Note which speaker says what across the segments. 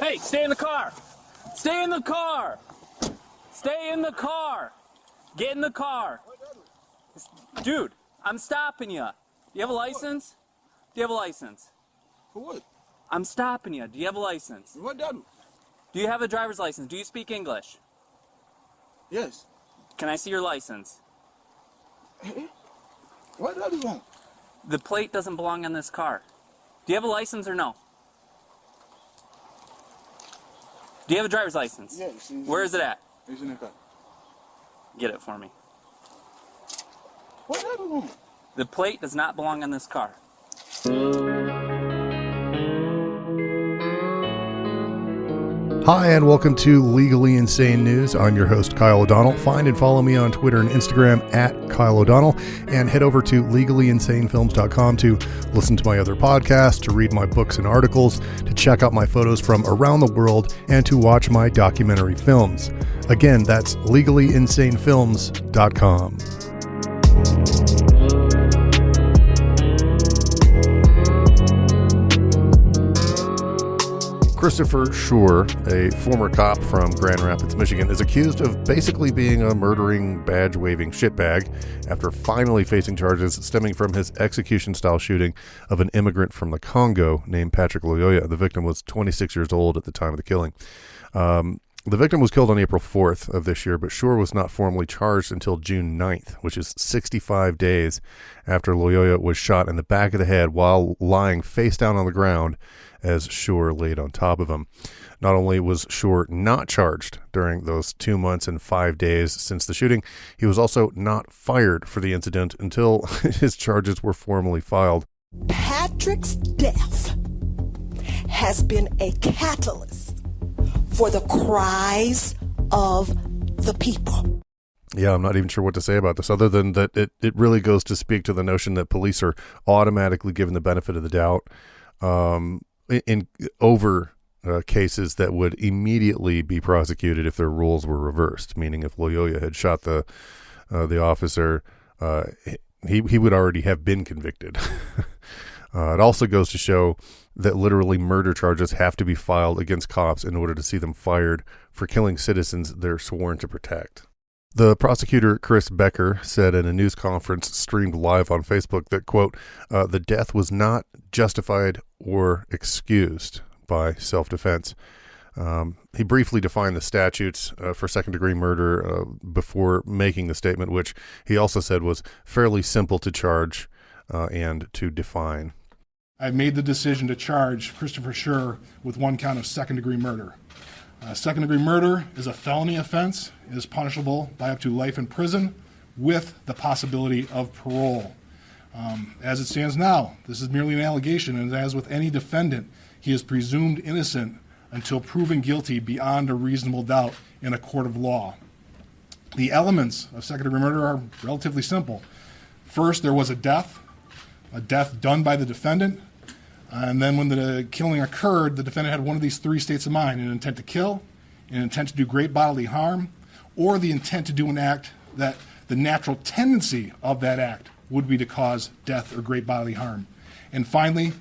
Speaker 1: Hey, stay in the car. Stay in the car. Stay in the car. Get in the car. Dude, I'm stopping you. Do you have a license? Do you have a license?
Speaker 2: For what?
Speaker 1: I'm stopping you. Do you have a license?
Speaker 2: What done?
Speaker 1: Do you have a driver's license? Do you speak English?
Speaker 2: Yes.
Speaker 1: Can I see your license?
Speaker 2: What do you want?
Speaker 1: The plate doesn't belong on this car. Do you have a license or no? Do you have a driver's license?
Speaker 2: Yes.
Speaker 1: Where is it at?
Speaker 2: It's in the car.
Speaker 1: Get it for me.
Speaker 2: What do you want?
Speaker 1: The plate does not belong on this car.
Speaker 3: Hi, and welcome to Legally Insane News. I'm your host, Kyle O'Donnell. Find and follow me on Twitter and Instagram at Kyle O'Donnell, and head over to legallyinsanefilms.com to listen to my other podcasts, to read my books and articles, to check out my photos from around the world, and to watch my documentary films. Again, that's legallyinsanefilms.com. Christopher Schurr, a former cop from Grand Rapids, Michigan, is accused of basically being a murdering, badge-waving shitbag after finally facing charges stemming from his execution-style shooting of an immigrant from the Congo named Patrick Lyoya. The victim was 26 years old at the time of the killing. The victim was killed on April 4th of this year, but Schurr was not formally charged until June 9th, which is 65 days after Lyoya was shot in the back of the head while lying face down on the ground as Schurr laid on top of him. Not only was Schurr not charged during those 2 months and 5 days since the shooting, he was also not fired for the incident until his charges were formally filed.
Speaker 4: Patrick's death has been a catalyst for the cries of the people.
Speaker 3: Yeah, I'm not even sure what to say about this, other than that it really goes to speak to the notion that police are automatically given the benefit of the doubt in over cases that would immediately be prosecuted if their roles were reversed. Meaning, if Lyoya had shot the officer, he would already have been convicted. It also goes to show that literally murder charges have to be filed against cops in order to see them fired for killing citizens they're sworn to protect. The prosecutor, Chris Becker, said in a news conference streamed live on Facebook that, quote, the death was not justified or excused by self-defense. He briefly defined the statutes for second-degree murder before making the statement, which he also said was fairly simple to charge and to define.
Speaker 5: I've made the decision to charge Christopher Schurr with one count of second-degree murder. Second-degree murder is a felony offense. It is punishable by up to life in prison with the possibility of parole. As it stands now, this is merely an allegation, and as with any defendant, he is presumed innocent until proven guilty beyond a reasonable doubt in a court of law. The elements of second-degree murder are relatively simple. First, there was a death done by the defendant. And then when the killing occurred, the defendant had one of these three states of mind: an intent to kill, an intent to do great bodily harm, or the intent to do an act that the natural tendency of that act would be to cause death or great bodily harm. And finally,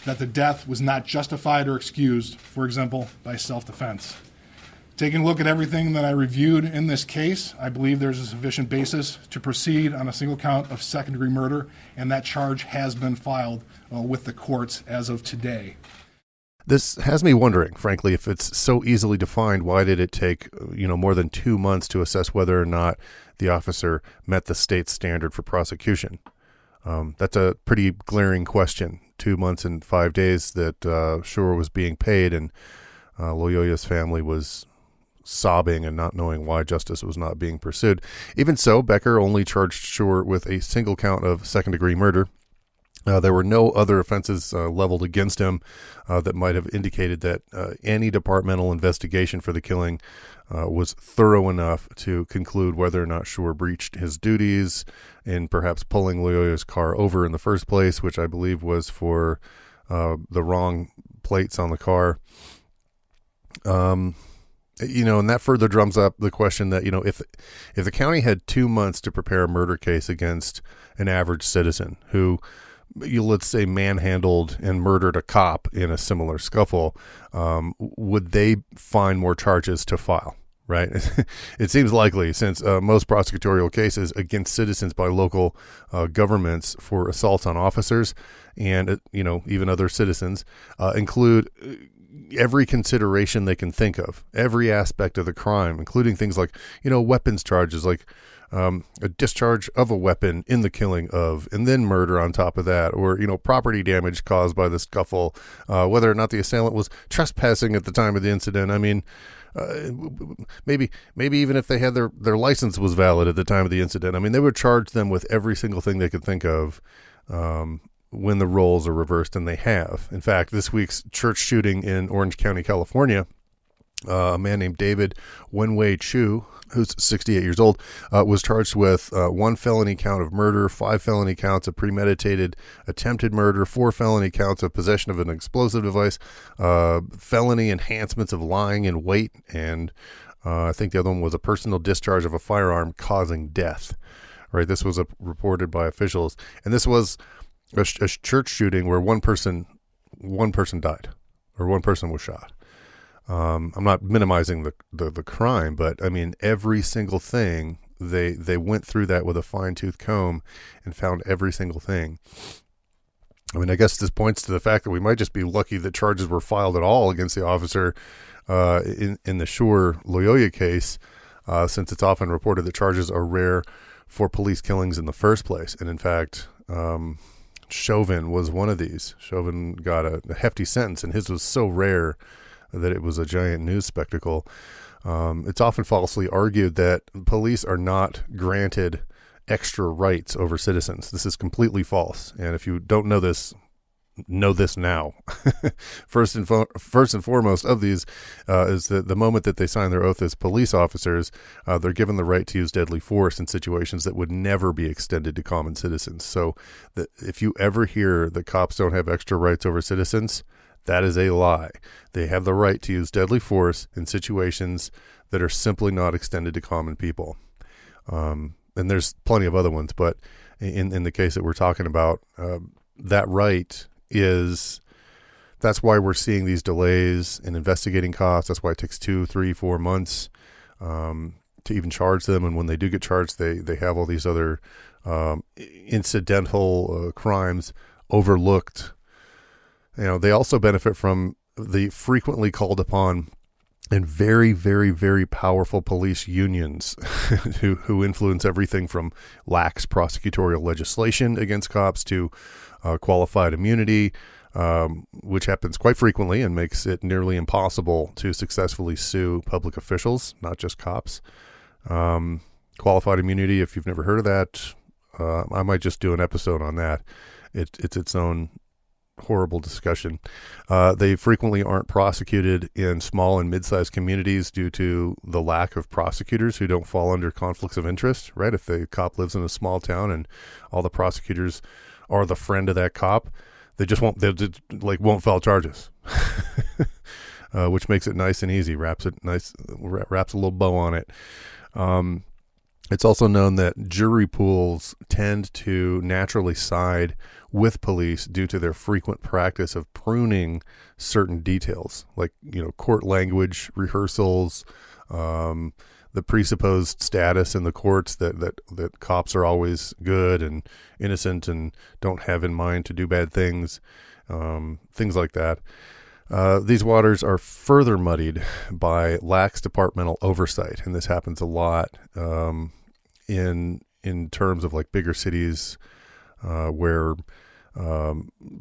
Speaker 5: that the death was not justified or excused, for example, by self-defense. Taking a look at everything that I reviewed in this case, I believe there's a sufficient basis to proceed on a single count of second-degree murder, and that charge has been filed with the courts as of today.
Speaker 3: This has me wondering, frankly, if it's so easily defined, why did it take, more than 2 months to assess whether or not the officer met the state's standard for prosecution? That's a pretty glaring question. 2 months and 5 days that Schurr was being paid, and Lyoya's family was sobbing and not knowing why justice was not being pursued. Even so, Becker only charged Schurr with a single count of second-degree murder. There were no other offenses leveled against him that might have indicated that any departmental investigation for the killing was thorough enough to conclude whether or not Schurr breached his duties in perhaps pulling Lyoya's car over in the first place, which I believe was for the wrong plates on the car. And that further drums up the question that, if the county had 2 months to prepare a murder case against an average citizen who let's say, manhandled and murdered a cop in a similar scuffle, would they find more charges to file? Right? It seems likely, since most prosecutorial cases against citizens by local governments for assaults on officers and, even other citizens include every consideration they can think of, every aspect of the crime, including things like, weapons charges, like a discharge of a weapon in the killing of, and then murder on top of that, or, property damage caused by the scuffle, whether or not the assailant was trespassing at the time of the incident. I mean, maybe even if they had their license was valid at the time of the incident. I mean, they would charge them with every single thing they could think of when the roles are reversed, and they have. In fact, this week's church shooting in Orange County, California, a man named David Wenwei Chu, who's 68 years old, was charged with 1 felony count of murder, 5 felony counts of premeditated attempted murder, 4 felony counts of possession of an explosive device, felony enhancements of lying in wait, and I think the other one was a personal discharge of a firearm causing death. Right, this was reported by officials, and this was a church shooting where one person died, or one person was shot. I'm not minimizing the crime, but I mean, every single thing, they went through that with a fine-tooth comb and found every single thing. I mean, I guess this points to the fact that we might just be lucky that charges were filed at all against the officer in the Schurr Lyoya case, since it's often reported that charges are rare for police killings in the first place. And in fact, Chauvin was one of these. Chauvin got a hefty sentence, and his was so rare that it was a giant news spectacle. It's often falsely argued that police are not granted extra rights over citizens. This is completely false. And if you don't know this now. First and foremost of these is that the moment that they sign their oath as police officers, they're given the right to use deadly force in situations that would never be extended to common citizens. So if you ever hear that cops don't have extra rights over citizens, that is a lie. They have the right to use deadly force in situations that are simply not extended to common people. And there's plenty of other ones, but in the case that we're talking about, that right that's why we're seeing these delays in investigating cops. That's why it takes 2, 3, 4 months to even charge them. And when they do get charged, they have all these other incidental crimes overlooked. They also benefit from the frequently called upon and very, very, very powerful police unions who influence everything from lax prosecutorial legislation against cops to qualified immunity, which happens quite frequently and makes it nearly impossible to successfully sue public officials, not just cops. Qualified immunity, if you've never heard of that, I might just do an episode on that. It's its own horrible discussion. They frequently aren't prosecuted in small and mid-sized communities due to the lack of prosecutors who don't fall under conflicts of interest, right? If the cop lives in a small town and all the prosecutors are the friend of that cop, they won't file charges, which makes it nice and easy, wraps a little bow on it. It's also known that jury pools tend to naturally side with police due to their frequent practice of pruning certain details, like, court language, rehearsals, the presupposed status in the courts that cops are always good and innocent and don't have in mind to do bad things, things like that. These waters are further muddied by lax departmental oversight, and this happens a lot in terms of like bigger cities where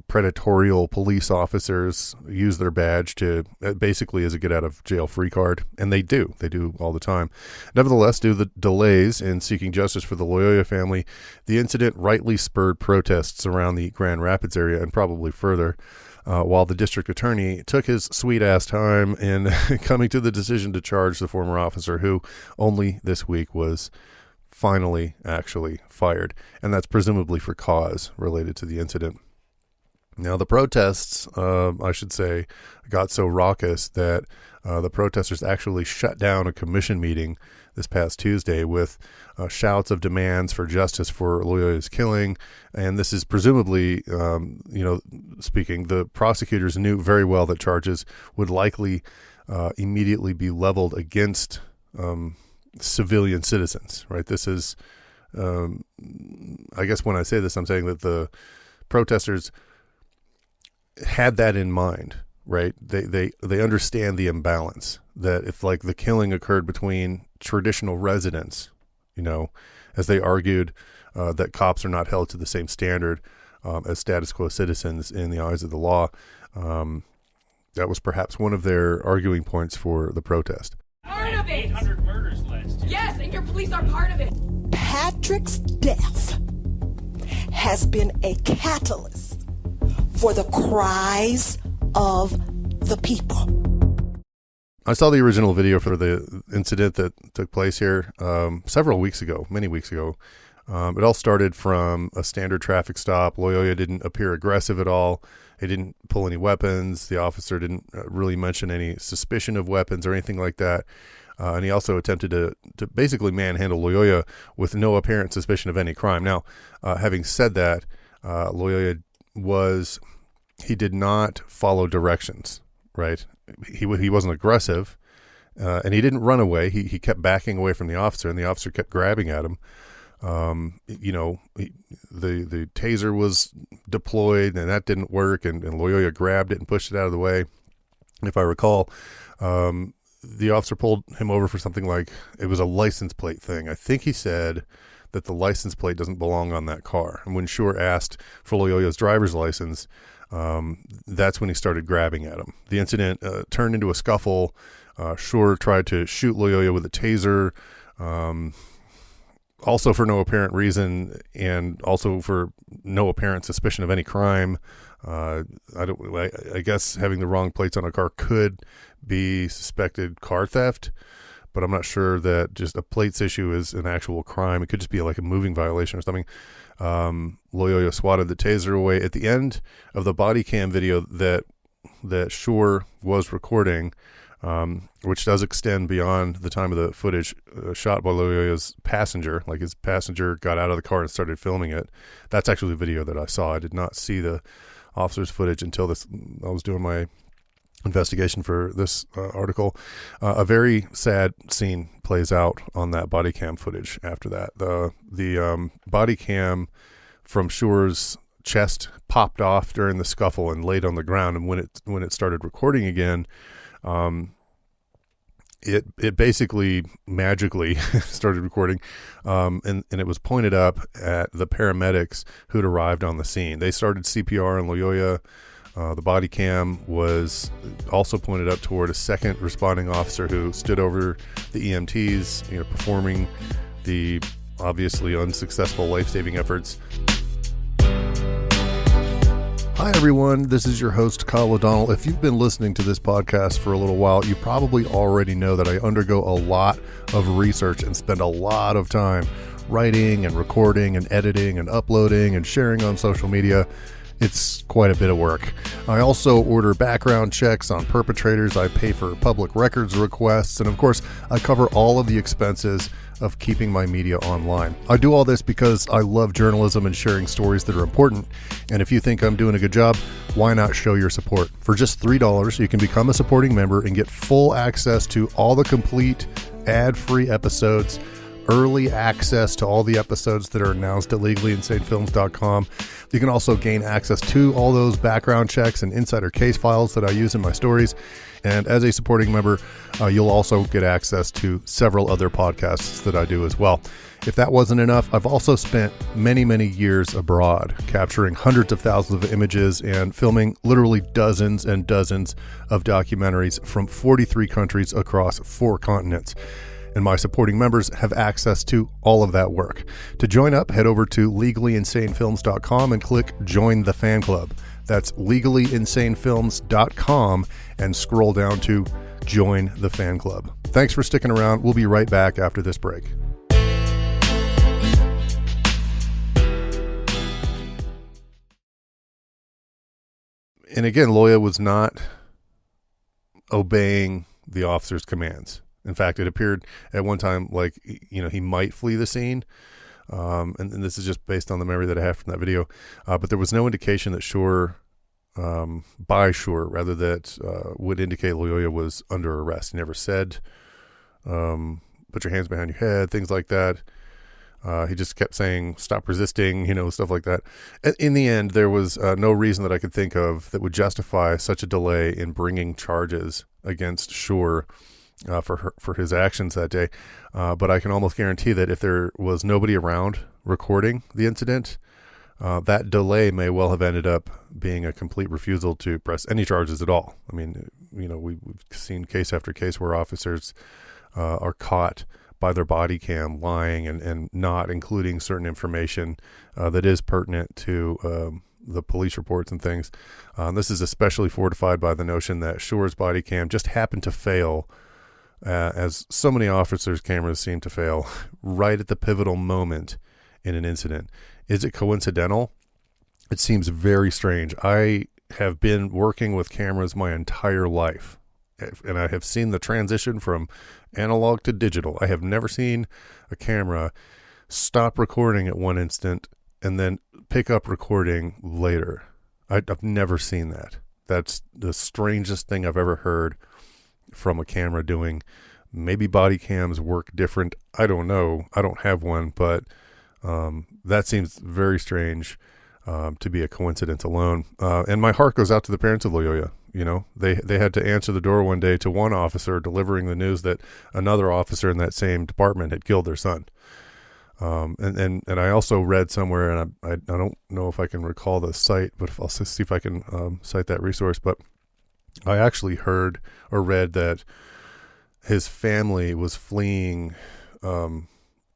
Speaker 3: predatorial police officers use their badge to basically as a get out of jail free card, and they do all the time. Nevertheless, due to the delays in seeking justice for the Lyoya family, the incident rightly spurred protests around the Grand Rapids area and probably further, while the district attorney took his sweet ass time in coming to the decision to charge the former officer, who only this week was finally actually fired, and that's presumably for cause related to the incident. Now, the protests, I should say, got so raucous that the protesters actually shut down a commission meeting this past Tuesday with shouts of demands for justice for Lyoya's killing. And this is presumably, speaking, the prosecutors knew very well that charges would likely immediately be leveled against civilian citizens, right? This is, I guess when I say this, I'm saying that the protesters had that in mind, right? They understand the imbalance, that if like the killing occurred between traditional residents, as they argued that cops are not held to the same standard as status quo citizens in the eyes of the law, that was perhaps one of their arguing points for the protest.
Speaker 6: Part of it.
Speaker 7: 800 murders last year.
Speaker 6: Yes, and your police are part of it.
Speaker 4: Patrick's death has been a catalyst for the cries of the people.
Speaker 3: I saw the original video for the incident that took place here many weeks ago. It all started from a standard traffic stop. Lyoya didn't appear aggressive at all. He didn't pull any weapons. The officer didn't really mention any suspicion of weapons or anything like that. And he also attempted to basically manhandle Lyoya with no apparent suspicion of any crime. Now, having said that, Lyoya he did not follow directions, right? He wasn't aggressive, and he didn't run away. He kept backing away from the officer, and the officer kept grabbing at him. The taser was deployed, and that didn't work, and Lyoya grabbed it and pushed it out of the way. If I recall, the officer pulled him over for something like, it was a license plate thing. I think he said that the license plate doesn't belong on that car. And when Schurr asked for Lyoya's driver's license, that's when he started grabbing at him. The incident turned into a scuffle. Schurr tried to shoot Lyoya with a taser, also for no apparent reason, and also for no apparent suspicion of any crime. I guess having the wrong plates on a car could be suspected car theft, but I'm not sure that just a plates issue is an actual crime. It could just be like a moving violation or something. Lyoya swatted the taser away. At the end of the body cam video that Schurr was recording, which does extend beyond the time of the footage shot by Lyoya's passenger, like his passenger got out of the car and started filming it. That's actually the video that I saw. I did not see the officer's footage until I was doing my investigation for this article. A very sad scene plays out on that body cam footage after that. The body cam from Schurr's chest popped off during the scuffle and laid on the ground, and when it started recording again, it basically magically started recording, and it was pointed up at the paramedics who'd arrived on the scene. They started CPR on Lyoya. The body cam was also pointed up toward a second responding officer who stood over the EMTs, performing the obviously unsuccessful life-saving efforts. Hi, everyone. This is your host, Kyle O'Donnell. If you've been listening to this podcast for a little while, you probably already know that I undergo a lot of research and spend a lot of time writing and recording and editing and uploading and sharing on social media. It's quite a bit of work. I also order background checks on perpetrators. I pay for public records requests. And of course, I cover all of the expenses of keeping my media online. I do all this because I love journalism and sharing stories that are important. And if you think I'm doing a good job, why not show your support? For just $3, you can become a supporting member and get full access to all the complete ad-free episodes, early access to all the episodes that are announced at legallyinsanefilms.com. You can also gain access to all those background checks and insider case files that I use in my stories. And as a supporting member, you'll also get access to several other podcasts that I do as well. If that wasn't enough, I've also spent many, many years abroad, capturing hundreds of thousands of images and filming literally dozens and dozens of documentaries from 43 countries across 4 continents. And my supporting members have access to all of that work. To join up, head over to legallyinsanefilms.com and click Join the Fan Club. That's legallyinsanefilms.com and scroll down to Join the Fan Club. Thanks for sticking around. We'll be right back after this break. And again, Lyoya was not obeying the officer's commands. In fact, it appeared at one time like, he might flee the scene. And this is just based on the memory that I have from that video. But there was no indication that Schurr, that would indicate Lyoya was under arrest. He never said, put your hands behind your head, things like that. He just kept saying, stop resisting, stuff like that. In the end, there was no reason that I could think of that would justify such a delay in bringing charges against Schurr for his actions that day. But I can almost guarantee that if there was nobody around recording the incident, that delay may well have ended up being a complete refusal to press any charges at all. I mean, we've seen case after case where officers are caught by their body cam lying and not including certain information that is pertinent to the police reports and things. This is especially fortified by the notion that Schurr's body cam just happened to fail, as so many officers' cameras seem to fail, right at the pivotal moment in an incident. Is it coincidental? It seems very strange. I have been working with cameras my entire life, and I have seen the transition from analog to digital. I have never seen a camera stop recording at one instant and then pick up recording later. I've never seen that. That's the strangest thing I've ever heard from a camera doing. Maybe body cams work different. I don't know. I don't have one, but that seems very strange to be a coincidence alone. And my heart goes out to the parents of Lyoya. They had to answer the door one day to one officer delivering the news that another officer in that same department had killed their son. And I also read somewhere, and I don't know if I can recall the site, but I'll see if I can cite that resource. But I actually heard or read that his family was fleeing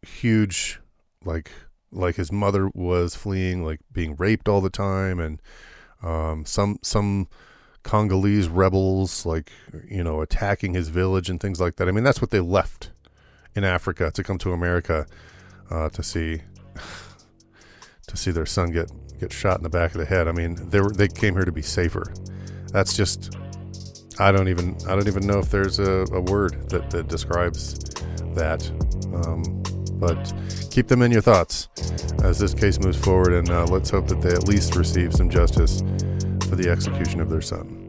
Speaker 3: huge, like his mother was fleeing, like being raped all the time, and some Congolese rebels, attacking his village and things like that. I mean, that's what they left in Africa to come to America to see their son get shot in the back of the head. I mean, they came here to be safer. That's just, I don't even know if there's a word that describes that. But keep them in your thoughts as this case moves forward, and let's hope that they at least receive some justice for the execution of their son.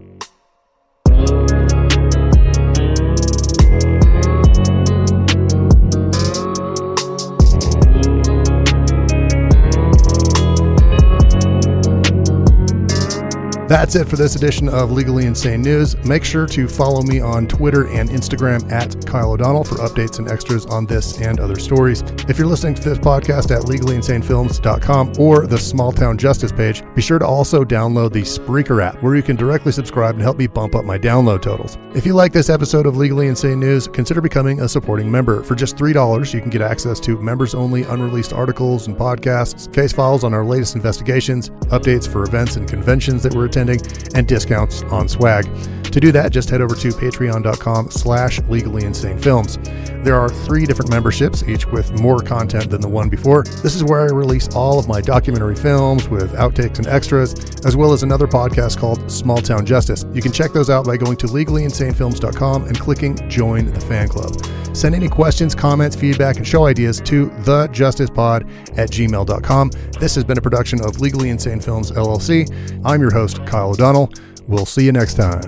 Speaker 3: That's it for this edition of Legally Insane News. Make sure to follow me on Twitter and Instagram at Kyle O'Donnell for updates and extras on this and other stories. If you're listening to this podcast at legallyinsanefilms.com or the Small Town Justice page, be sure to also download the Spreaker app, where you can directly subscribe and help me bump up my download totals. If you like this episode of Legally Insane News, consider becoming a supporting member. For just $3, you can get access to members-only unreleased articles and podcasts, case files on our latest investigations, updates for events and conventions that we're attending, and discounts on swag. To do that, just head over to patreon.com/legallyinsanefilms. There are 3 different memberships, each with more content than the one before. This is where I release all of my documentary films with outtakes and extras, as well as another podcast called Small Town Justice. You can check those out by going to legallyinsanefilms.com and clicking Join the Fan Club. Send any questions, comments, feedback, and show ideas to thejusticepod@gmail.com. This has been a production of Legally Insane Films, LLC. I'm your host, Kyle O'Donnell. We'll see you next time.